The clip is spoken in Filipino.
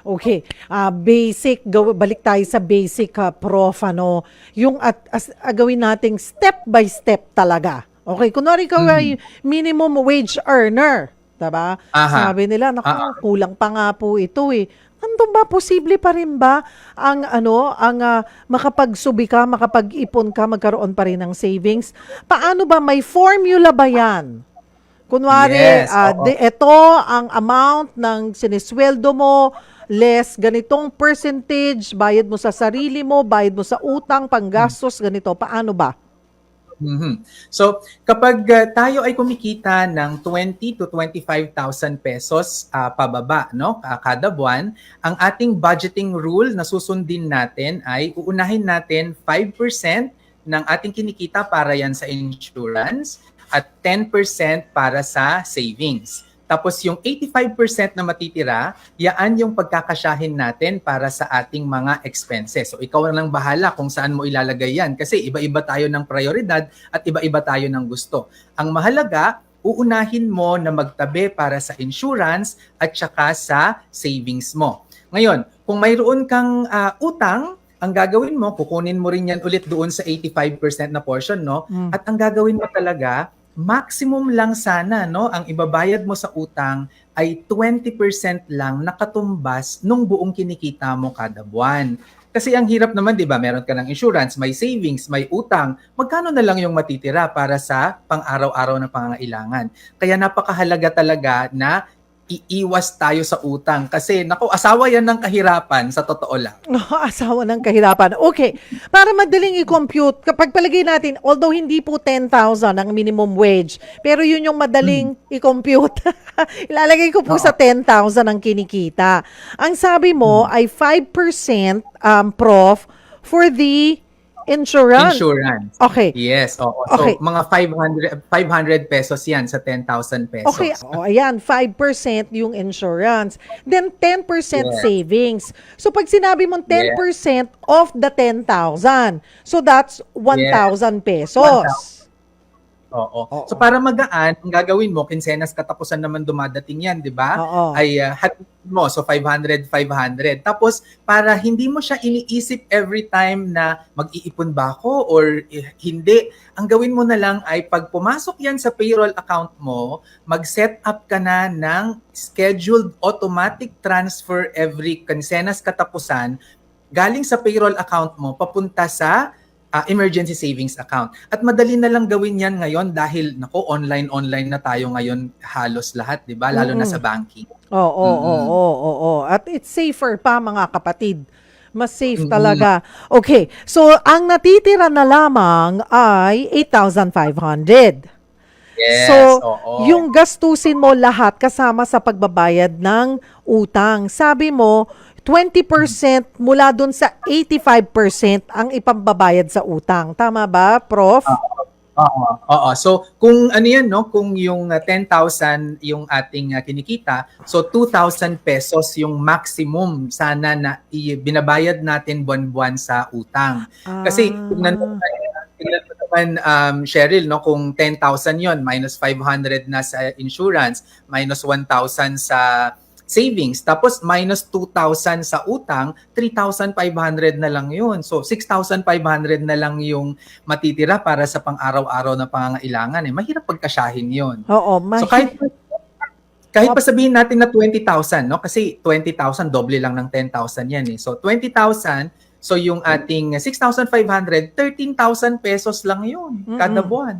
Okay, basic, balik tayo sa basic, Prof, ano, yung gawin nating step by step talaga. Okay, kunwari ikaw ay Mhm. minimum wage earner, diba? Aha. Sabi nila, naku, Oo. kulang pa nga po ito eh. Nandun ba, posible pa rin ba ang makapagsubi ka, makapag-ipon ka, magkaroon pa rin ng savings? Paano ba, may formula ba yan? Kunwari, Yes, oo. ito ang amount ng sinisweldo mo, less ganitong percentage, bayad mo sa sarili mo, bayad mo sa utang, panggastos, ganito. Paano ba? Mhm. So, kapag tayo ay kumikita ng 20 to 25,000 pesos pababa, no, kada buwan, ang ating budgeting rule na susundin natin ay uunahin natin 5% ng ating kinikita para yan sa insurance at 10% para sa savings. Tapos yung 85% na matitira, yaan yung pagkakasyahin natin para sa ating mga expenses. So ikaw lang bahala kung saan mo ilalagay yan kasi iba-iba tayo ng prioridad at iba-iba tayo ng gusto. Ang mahalaga, uunahin mo na magtabi para sa insurance at saka sa savings mo. Ngayon, kung mayroon kang utang, ang gagawin mo, kukunin mo rin yan ulit doon sa 85% na portion, no? Mm. At ang gagawin mo talaga, maximum lang sana, no, ang ibabayad mo sa utang ay 20% lang nakatumbas nung buong kinikita mo kada buwan. Kasi ang hirap naman, 'di ba? Meron ka ng insurance, may savings, may utang. Magkano na lang yung matitira para sa pang-araw-araw na pangangailangan? Kaya napakahalaga talaga na iiwas tayo sa utang kasi nako, asawa yan ng kahirapan sa totoo lang. Asawa ng kahirapan. Okay, para madaling i-compute, kapag palagay natin, although hindi po 10,000 ang minimum wage, pero yun yung Mm. madaling i-compute. Ilalagay ko po Oo. sa 10,000 ang kinikita. Ang sabi mo Mm. ay 5%, Prof, for the insurance. Insurance. Okay, Yes, oo. okay. So, mga 500 pesos yan sa 10,000 Okay, pesos. ayan, 5% yung insurance. Then 10% Yeah. savings. So pag sinabi mong Yeah. 10% of the 10,000, so that's Yeah. 1,000 1,000. pesos. Oo. So Oo. para magaan, ang gagawin mo, kinsenas katapusan naman dumadating yan, di ba? Oo. Ay hatiin mo, so 500, 500. Tapos para hindi mo siya iniisip every time na mag-iipon ba ako or hindi, ang gawin mo na lang ay pag pumasok yan sa payroll account mo, mag-set up ka na ng scheduled automatic transfer every kinsenas katapusan galing sa payroll account mo papunta sa emergency savings account. At madali na lang gawin yan ngayon dahil nako, online na tayo ngayon halos lahat, 'di ba? Lalo na sa Mm-mm. banking. Oo, oo, Mm. oo, oo. At it's safer pa, mga kapatid. Mas safe Mm. talaga. Okay, so ang natitira na lamang ay 8,500. Yes, So, oo. yung gastusin mo lahat kasama sa pagbabayad ng utang. Sabi mo, 20% mula dun sa 85% ang ipambabayad sa utang. Tama ba, Prof? Oo, oo. So kung ano yan, no, kung yung 10,000 yung ating kinikita, so 2,000 pesos yung maximum sana na binabayad natin buwan-buwan sa utang. Kasi Ah, tignan mo naman, Cheryl, no, kung 10,000 yon minus 500 na sa insurance, minus 1,000 sa savings, tapos minus 2,000 sa utang, 3,500 na lang yun. So 6,500 na lang yung matitira para sa pang-araw-araw na pangangailangan. Mahirap pagkasyahin yun. oo, So kahit pa sabihin natin na 20,000, no? Kasi 20,000 doble lang ng 10,000 yan eh. So 20,000, so yung ating 6,500, 13,000 pesos lang yun kada mm-mm. buwan.